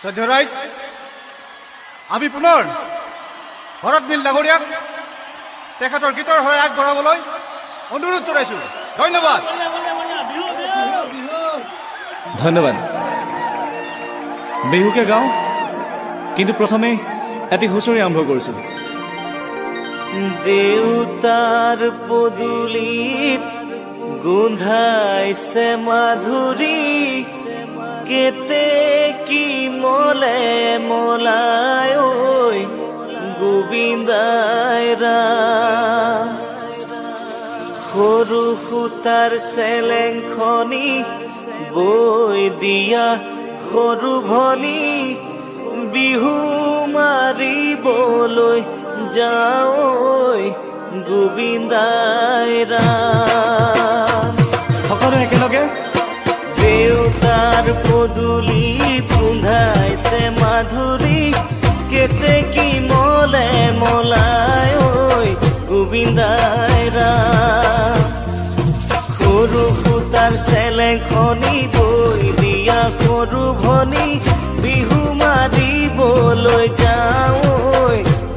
শ্ৰদ্ধেয় ৰাইজ, আমি পুনৰ ভৰতনীল ডাঙৰীয়াক তেখেতৰ গীতৰ হৈ আগবঢ়াবলৈ অনুৰোধ জনাইছো। ধন্যবাদ। ধন্যবাদ। বিহুকে গাওঁ, কিন্তু প্ৰথমে এটি হুঁচৰি আৰম্ভ কৰিছো। দেউতাৰ পদূলিত গোন্ধাইছে মাধুৰী, কেতে কি মলে মলাই ঐ গোবিন্দাই ৰাম। সৰু সূতাৰ চেলেংখনি বৈ দিয়া সৰু ভনী, বিহু মাৰিবলৈ যাওঁ গোবিন্দাই ৰাম। সকলো একেলগে দেউতাৰ পদূলিত গোন্ধাইছে মাধুৰী, কেতে কি মলে মলাই ঐ গোবিন্দাই ৰাম। সৰু সূতাৰ চেলেংখনি বৈ দিয়া সৰু ভনী, বিহু মাৰিবলৈ যাওঁ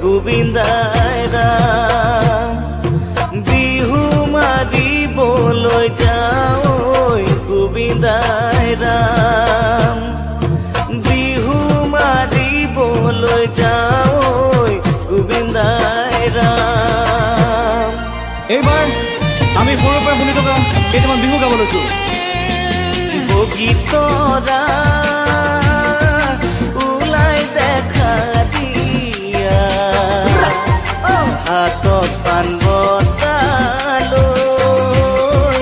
গোবিন্দাই ৰাম। বিহু মাৰিবলৈ যাওঁ গোবিন্দাই ৰাম। বিহু মাৰিবলৈ যাওঁ গোবিন্দাই ৰাম। এইবাৰ আমি সৰুৰ পৰা শুনি থকা কেইটামান বিহু গাব লৈছো। বগীতৰা ওলাই দেখা দিয়া, হাতত পাণ বঁটা লৈ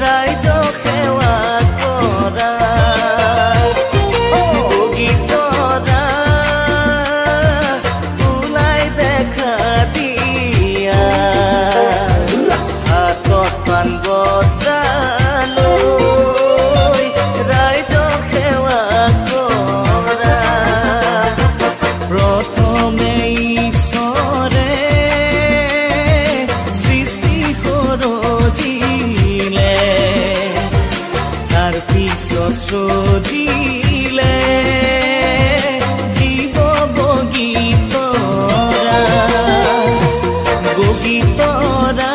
ৰাইজক সেৱা কৰা। বগীতৰা ওলাই দেখা দিয়া, হাতত পাণ বঁটা লৈ ৰাইজক সেৱা কৰা। প্ৰথমে ঈশ্বৰে সৃষ্টি সৰজিলে, তাৰ পিছত সৃজিলে জীৱ বগীতৰা। বগীতৰা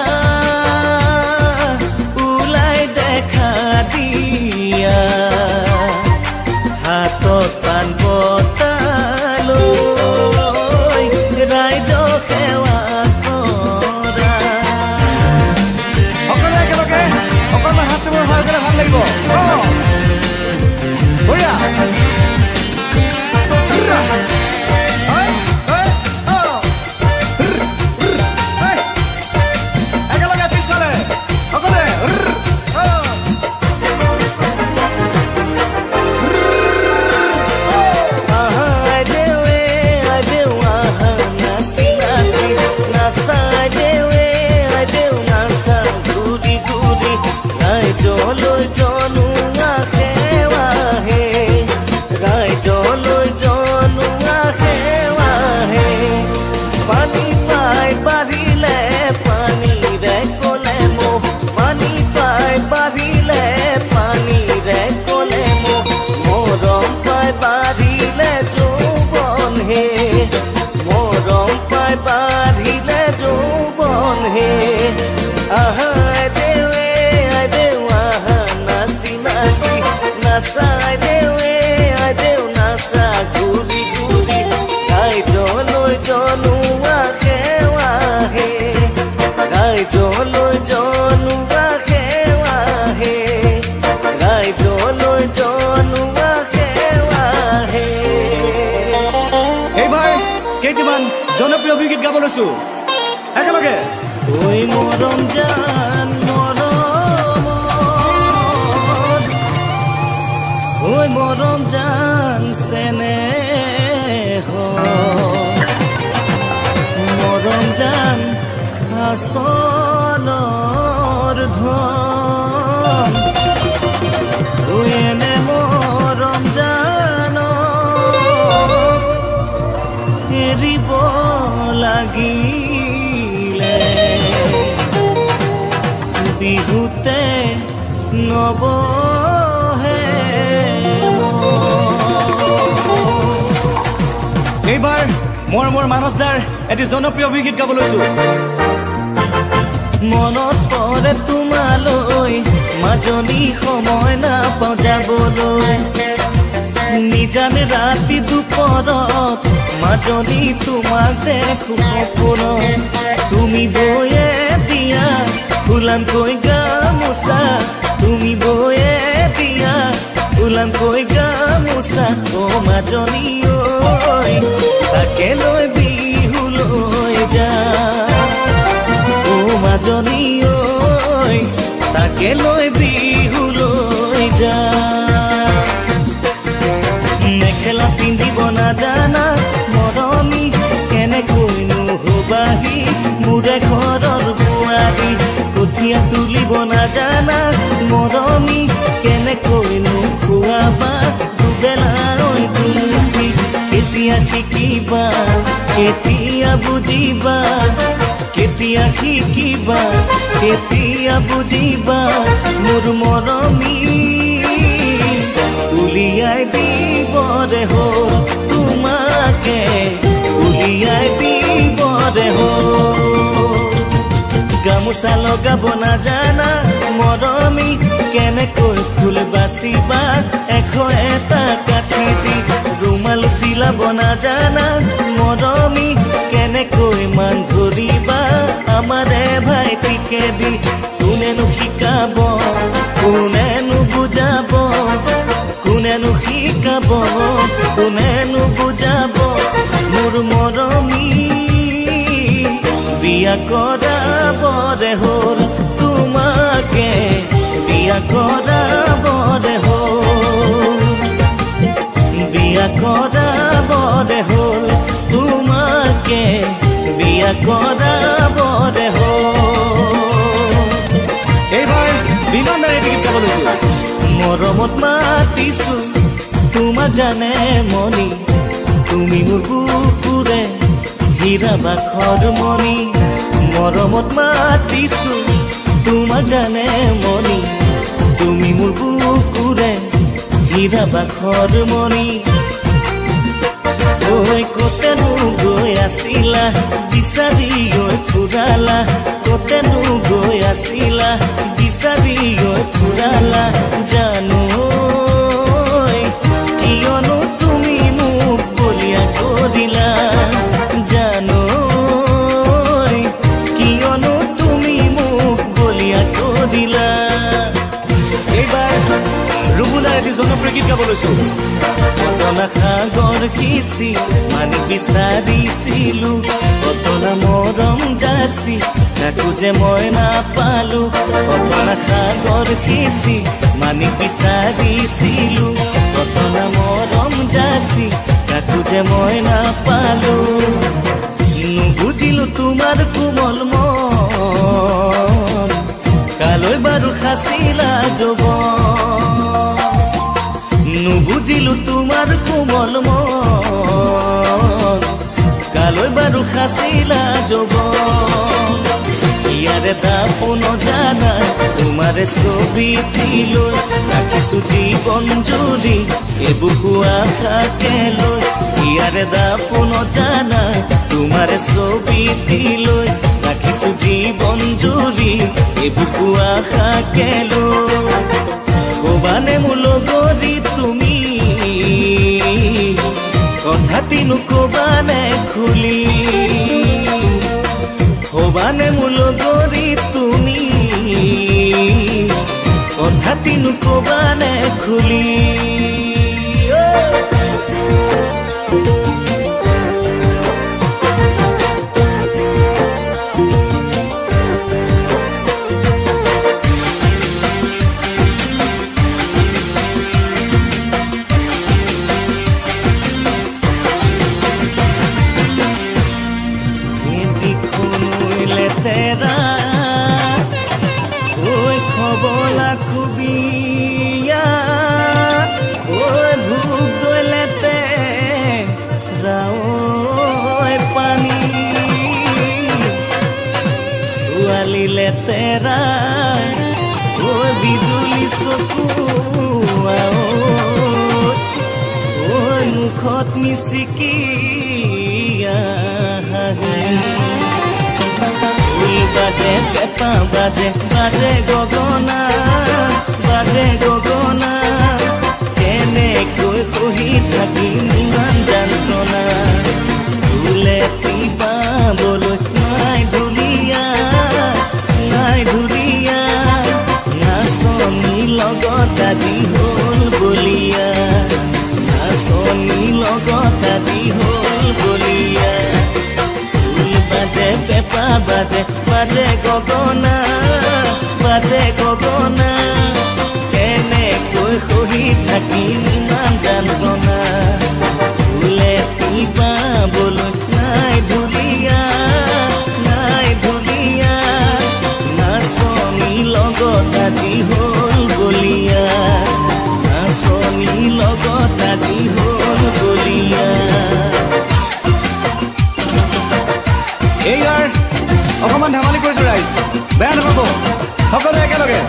ওলাই দেখা দিয়া, হাতত পাণ বঁটা লৈ ৰাইজক সেৱা কৰা। সকলো একেলগে অকণমান হাত চাবৰ সহায় কৰিলে ভাল লাগিব। বঢ়িয়া। একেলগে পিছফালে সকলোৱে। ৰাইজলৈ জনোৱা সেৱাহে, ৰাইজলৈ জনোৱা সেৱাহে। পানী পাই বাঢ়িলে পানীৰে কলে মোক, পানী পাই বাঢ়িলে পানীৰে কলে মোক। মৰম পাই বাঢ়িলে যৌৱন হে, মৰম পাই বাঢ়িলে যৌৱন হে। আহা দেৱে নাচাই দেৱে দেউ নাচা ঘূৰি ঘূৰি, ৰাইজলৈ জনোৱা সেৱাহে, ৰাইজলৈ জনোৱা সেৱাহে, ৰাইজলৈ জনোৱা সেৱাহে। এইবাৰ কেইটামান জনপ্ৰিয় বিগীত গাব লৈছো। একেলগে ঐ মৰম জান ঐ মৰম জান চেনেহ, মৰম জান আচলৰ ধন। এনে মৰম জান এৰিব লাগিলে, বিহুতে নবহে মোৰ মানস দাৰ এটি জনপ্ৰিয় অভিগীত গাব লৈছো। মনত পৰে তোমালৈ মাজনী সময় নাপাওঁ যাবলৈ নিজানে ৰাতি দুপৰত মাজনী তোমাক দেখো সপোনত তুমি বয়ে দিয়া ফুলামকৈ গামোচা তুমি বয়ে দিয়া ফুলামকৈ গামোচা অ মাজনী ঐ তাকে লৈ বিহুলৈ যা অ মাজনী ঐ তাকে লৈ বিহুলৈ যা মেখেলা পিন্ধিব নাজানা মৰমী কেনেকৈনো হবাহি মোৰে ঘৰৰ বোৱাৰী কঠীয়া তুলিব নাজানা মৰমী কেনেকৈনো খুৱাবা দুবেলাই তুমি কেতিয়া শিকিবা কেতিয়া বুজিবা কেতিয়া শিকিবা কেতিয়া বুজিবা মোৰ মৰমী উলিয়াই দিবৰে হ'ল তোমাকে উলিয়াই দিবৰে হ'ল গামোচা লগাব নাজানা মৰমী কেনেকৈ ফুল বাচিবা এশ এটা কাঠি দি ৰুমাল চিলাব নাজানা মৰমী কেনেকৈ মান ধৰিবা আমাৰে ভাইটিকে দি কোনেনো শিকাব কোনেনো বুজাব কোনেনো শিকাব কোনেনো বুজাব মোৰ মৰমী বিয়া কৰাবৰে হ'ল তোমাকে বিয়া কৰাবৰে হ'ল বিয়া কৰাবৰে হ'ল তোমাকে বিয়া কৰাবৰে হ'ল এইবাৰ বিমান দাৰে গীত গাব লৈছো। মৰমত মাতিছো তোমাক জানে মনি তুমি মোৰ বুকুৰে হীৰা বাখৰ মনি মৰমত মাতিছো তোমাক জানে মনি তুমি মোৰ বুকুৰে হীৰা বাখৰ মনি ঐ কতেনো গৈ আছিলা বিচাৰি গৈ ফুৰালা কতেনো গৈ আছিলা বিচাৰি গৈ ফুৰালা জানো কিয়নো তুমি মোক বলিয়া কৰিলা জানো কিয়নো তুমি মোক বলিয়া কৰিলা এইবাৰ ৰুবুলাৰ এটি জনপ্ৰিয় গীত গাব লৈছো। কতনা সাগৰ সিঁচি মানি বিচাৰিছিলো কতনা মৰম যাচি তাকো যে মই নাপালো কতনা সাগৰ সিঁচি মানি বিচাৰিছিলো কতনা মৰম যাচি তাকো যে মই নাপালো নুবুজিলো তোমাৰ কোমল মন কালৈ বাৰু সাঁচিলা যৌৱন নুবুজিলো তোমাৰ কোমল মন কালৈ বাৰু সাঁচিলা যৌৱন ইয়াৰে দাপোন জানা তোমাৰে ছবি দিলৈ ৰাখিছো জীৱন জুৰি এবুকু আশাকে লৈ ইয়াৰে দাপোন জানা তোমাৰে ছবি দিলৈ ৰাখিছো জীৱন জুৰি এবুকু আশাকে লৈ কবানে মোৰ লগৰী তুমি কথাটিনো কবানে খুলি হবানে মোৰ লগৰী তুমি কথাটিনো কবানে খুলি তেৰা ও বিজুলি চকু ও মুখত মিচিকিয়া বাজে পেপা বাজে বাজে গগনা কেনেকৈ সহি থাকিম ইমান যন্ত্ৰণা ফুলে পাবলৈ নাই ধুলীয়া নাচনী লগত আজি হ'ল বলিয়া নাচনী লগত আজি হ'ল বলিয়া ফুল বাজে পেপা বাজে বাজে গগনা কেনেকৈ সহি থাকিম ইমান যন্ত্ৰণা ফুলে পাবলৈ নাই ধুলীয়া নাচনী লগত আজি হ'ল বলিয়া নাচনী লগত আজি হ'ল বলিয়া এইবাৰ অকমান ধেমালি কৰিছো ৰাইজ বেয়া নাপাব সকলোৱে একেলগে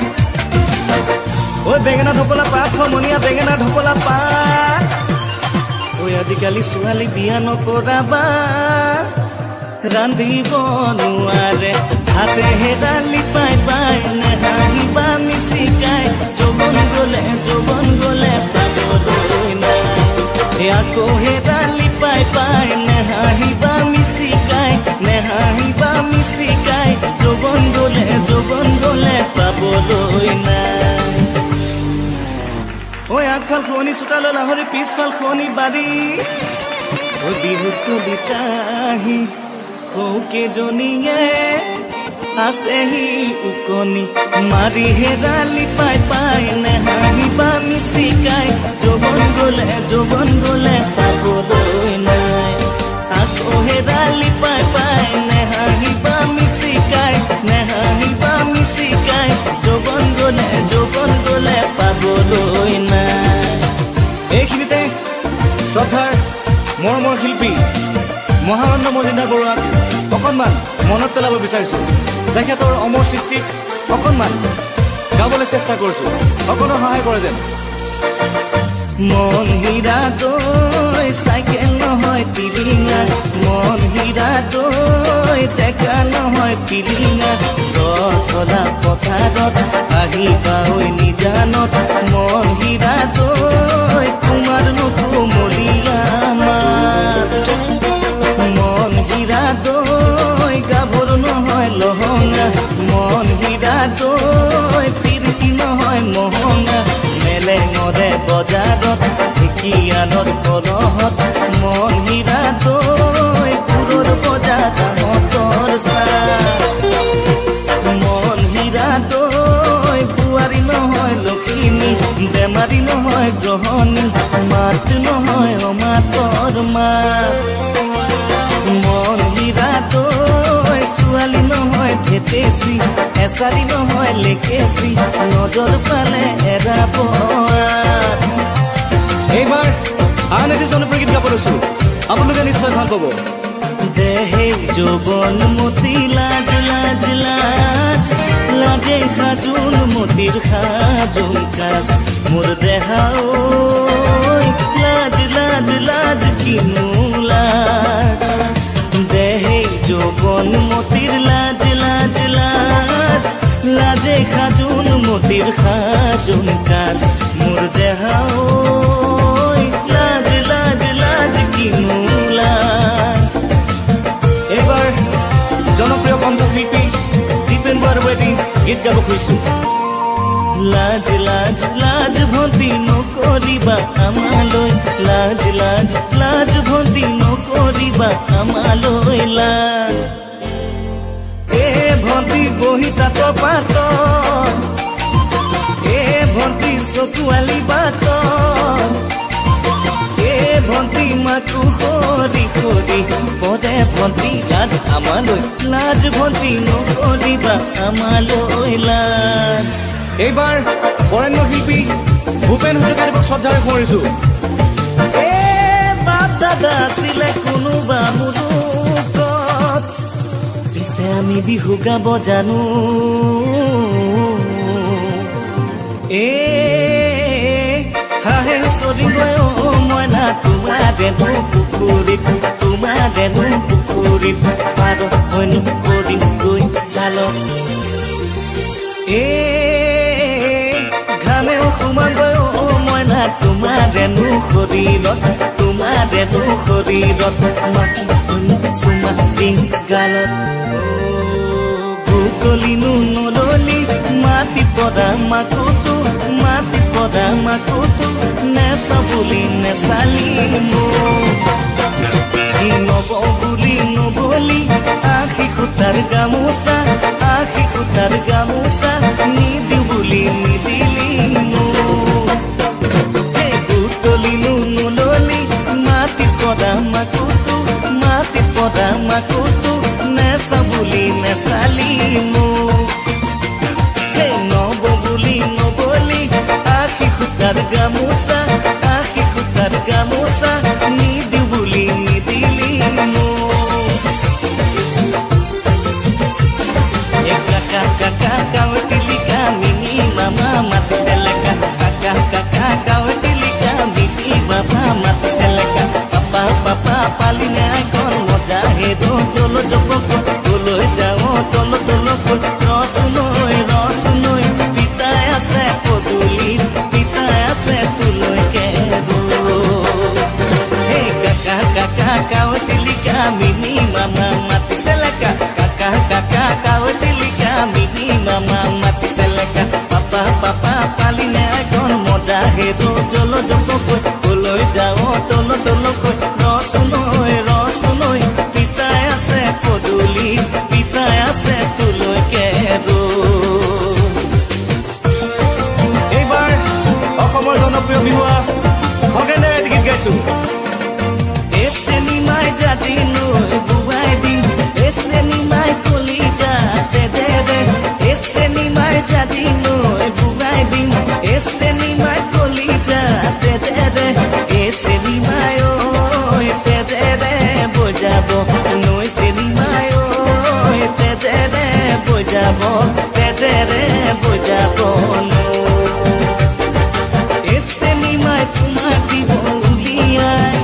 ঐ বেঙেনা ঢপলা পাত সমনীয়া বেঙেনা ঢপলা পাত ঐ আজিকালি ছোৱালী বিয়া নকৰাবা ৰান্ধিব নোৱাৰে হাতে হেৰালি পাই নেহাঁহিবা মিচিকাই যৌৱন গলে পাবলৈ নাই আকৌ হেৰালি পাই নেহাঁহিবা মিচিকাই যৌৱন গলে পাবলৈ নাই ঐ আগফাল শুৱনি চোতাল লাহৰি পিছফাল শুৱনি বাৰী ঐ বিহুত কবিতাহি সৌকেজনীয়ে আছেহি উকনি মাৰি হেৰালি পাই নেহাঁহিবা মিচিকাই যৌৱন গলে পাবলৈ নাই আকৌ হেৰালি পাই নেহাঁহিবা মিচিকাই যৌৱন গলে পাবলৈ নাই এইখিনিতে শ্ৰদ্ধাৰ মৰমৰ শিল্পী মহানন্দ মজুমদাৰ বৰুৱাক অকণমান মনত পেলাব বিচাৰিছো তেখেতৰ অমৰ সৃষ্টিত অকণমান গাবলৈ চেষ্টা কৰিছো সকলো সহায় কৰে যেন মন হীৰা দৈ চাইকেল নহয় পিলিঙা মন হীৰা দৈ টেকা নহয় পিলিঙা ৰথলা পথাৰত আহিবা ঐ নিজানত মন হীৰা দৈ তোমাৰ নুকুমলীয়া মাত মন হীৰা দৈ গাভৰু নহয় লহঙা মন হীৰা দৈ পিৰিতি নহয় মহঙা মেলেঙৰে বজাৰত ঢেকীয়ালৰ কলহত মন হীৰা দৈ পুৰৰ বজা দামতৰ মন হীৰা দৈ বোৱাৰী নহয় লখিমী বেমাৰী নহয় গ্ৰহণী মাত নহয় অমাতৰ মাত মন হীৰা দৈ ছোৱালী নহয় ভেটেচি এচাৰি নহয় লেকেচি নজৰ পালে এৰাব এইবাৰ আন এটি জনপ্ৰিয় গীত গাব লৈছো আপোনালোকে নিশ্চয় ভাল পাব দেহে যৌৱন মতি লাজে সাজোন মতিৰ সাজোন কাজ মোৰ দেহা লাজ কিনো লাজ দেহে যৌৱন মতিৰ লাজে সাজোন মতিৰ সাজোন কাজ মোৰ দেহা লাজ কিনো লাজ এইবাৰ জনপ্ৰিয় কণ্ঠশিল্পী দীপেন বৰুৱাই গীত গাব খুজিছো লাজ ভন্তি নকৰিবা আমালৈ লাজ ভন্তি নকৰিবা আমালৈ লাজ ভন্তি বহি তাত পাত ভন্তি চকুৱালি বাট ভন্তি মাকো সৰি পৰে ভন্তি লাজ আমালৈ লাজ ভন্তি নকৰিবা আমালৈ লাজ এইবাৰ বৰেণ্য শিল্পী ভূপেন হাজৰিকাদেৱক শ্ৰদ্ধাৰে সোঁৱৰিছো বাপ দাদা আছিলে কোনোবা মুলুকত পিছে আমি বিহু গাব জানো হাহে চৰি গৈ মইনা তোমাৰেনো পুখুৰীত পাৰ হয়নো কৰিম গৈ গালত ঘামেও সোমাবই মইনা তোমাৰেনো শৰীৰত মাখি চুমা দিম গালত ভূতলিনো নললি মাটি পৰা মাকুতো নেচা বুলি নেচালি নব বুলি নবলি আশী সূতাৰ গামোচা নিদি বুলি নিদিলি ভূতলিনো নললি মাটি পৰা মাকুতো নেচা বুলি নেচালি নব বুলি নবলি আশী সূতাৰ গামোচা নিদি বুলি নিদিলি কাকা কাৱতিলিকা মিনি মামা মাতিছে লেকা কাকা কাৱতিলিকা মিনি বাবা মাতিছে লেকা পাপা পালি নাই কল মজা হেদো চলো জপক তোলৈ যাও তল ৰচুনৈ পিতাই আছে পদূলিত তোলৈ কেৰো কাকা কাৱতিলিকা মিনি মামা মাতিছে লেকা কাকা কাৱতিলিকা মিনি মামা মাতিছে লেকা পাপা পালি নাই কল মজা হেদো চলো জপক তোলৈ যাও তল ৰচুনৈ পিতাই আছে পদূলিত তোলৈ কেৰো এইবাৰ অসমৰ জনপ্ৰিয় বিহুৱা খগেনেৰে গীত গাইছো এই চেনিমাই জাতি লৈ বুবাই দিম এই চেনিমাই কলিজা তেজেৰে এই চেনিমাই জাতি লৈ বুবাই দিম এই চেনিমাই কলিজা তেজেৰে এই চেনিমাই তেজেৰে বজাব নৈ চেনিমাই তেজেৰে বজাব এই চেনিমাই তোমাক দিব উলিয়াই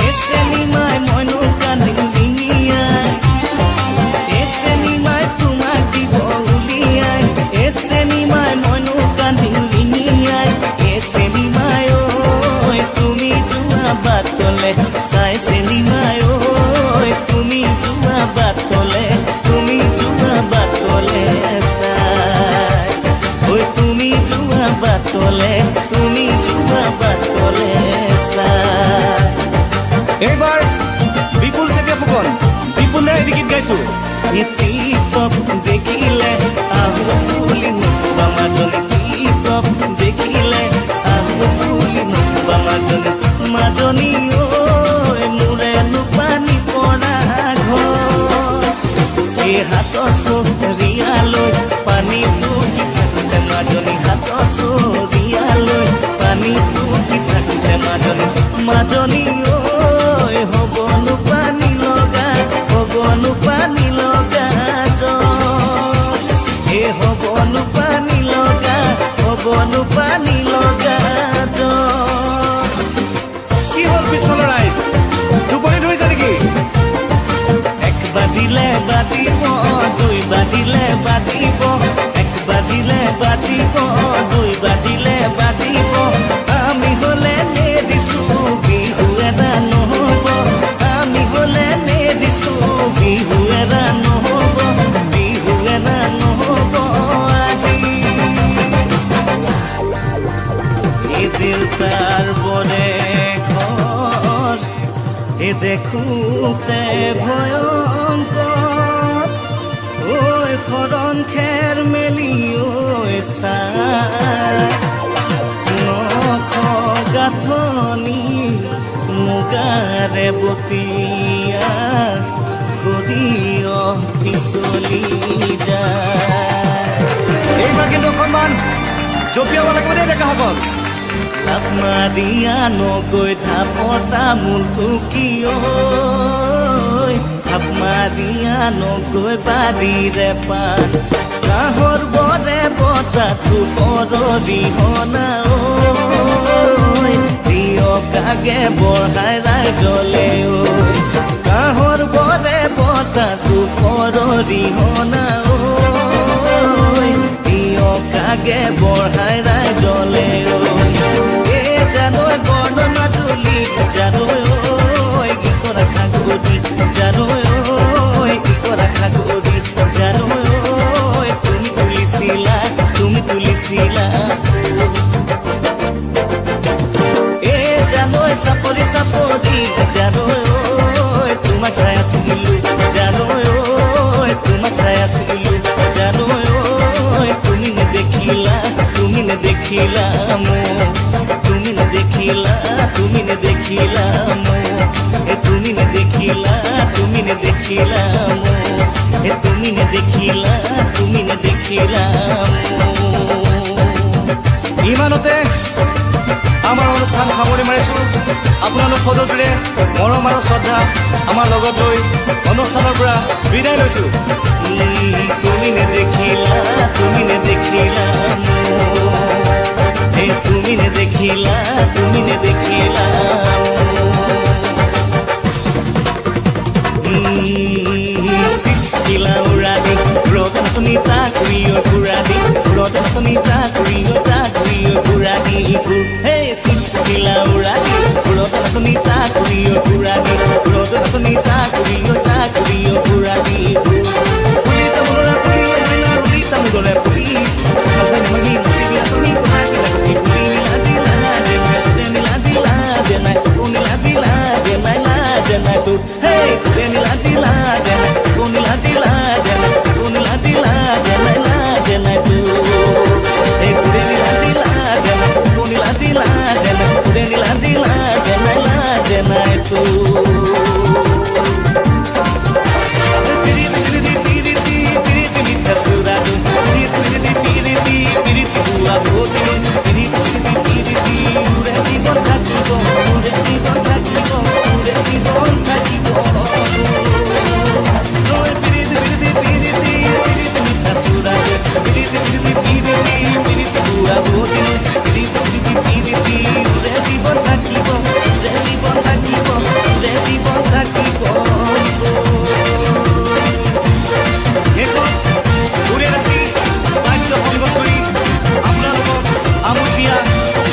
এই চেনিমাই মইনো কান্দিম ডিঙিয়াই এই চেনিমাই তোমাক দিব উলিয়াই এই চেনিমাই মইনো কান্দিম ডিঙিয়াই এই চেনিমাই তুমি যোৱা বাটলে চাই চেনিমাই তুমি যোৱা বাটলে চাই তুমি যোৱা বাটলে চাই এইবাৰ বিপুল চেতিয়া ফুকন বিপুলে গীত গাইছো টিপক দেখিলে আহো বুলি নকবা মাজনী দেখিলে আহো বুলি নকবা মাজনী মোৰেনো পানী পৰা ঘৰ এই হাতত চৰিয়ালৈ পানী ফুকি থাকোঁতে মাজনী হাতত চৰিয়ালৈ পানী ফুকি থাকোঁতে মাজনী হ'বনো পানী লগা হ'বনো পানী লগা কি হ'ল পিছফালৰ ৰাইজ টোপনি ধৰিছে নেকি এক বাজিলে বাজিব দুই বাজিলে বাজিব এক বাজিলে বাজিব দুই বাজিলে বাজিব আমি হলে নেদিছো বিহু এটা নহ'ব আমি হলে নেদিছো বিহু এটা নহ'ব আজি এই দেউতাৰ বৰে ঘৰ এই দেখোতে ভয়ংকৰ ঐ শৰণ খেৰ মেলি নখ গাঁথনি মুগাৰে বতিয়া সৰিয়হ পিছলি যায় এইবাৰ কিন্তু অকণমান জপিয়াব লাগিব দেই ডেকাসকল ধাপ মাৰিয়া নগৈ ধাপতা মূলটো কিয় ধাপ মাৰিয়া নগৈ বাৰীৰে পাত কাঁহৰ বৰে বতাটো পৰৰিহনা দিয়কাগে বঢ়াই ৰাইজলে কাঁহৰ বৰে বতাটো পৰৰিহনা লাগে বঢ়াই ৰাইজলে এ জানৈ বৰ্ণনাটো লিখ জানৈ কি কৰা খাগৰি জানৈ কি কৰা খাগৰি জানৈ তুমি তুলিছিলা এ জানৈ চাপৰি জানৈ তোমাক চাই আছিলো জানৈ তোমাক চাই আছিলো জানৈ তুমি নেদেখিলা মোক তুমি নেদেখিলা মোক এ তুমি নেদেখিলা মোক এ তুমি নেদেখিলা মোক ইমানতে আমাৰ অনুষ্ঠান সামৰি মাৰিছো আপোনালোক সদস্যৰে মৰম আৰু শ্ৰদ্ধা আমাৰ লগত লৈ অনুষ্ঠানৰ পৰা বিদায় লৈছো তুমি নেদেখিলা তুমি নেদেখিলা শিলা উৰাদি ৰতন সুনিতা কুৰিয় ঘূৰাদি ৰতন সুনিতা কুৰিয় ঘূৰাদি হে শিলা উৰাদি ৰতন সুনিতা কুৰিয় ঘূৰাদি ৰতন সুনিতা কুৰিয় ঘূৰাদি পুলি তামোলৰে পুলি তামোলৰে পুলি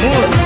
মোৰ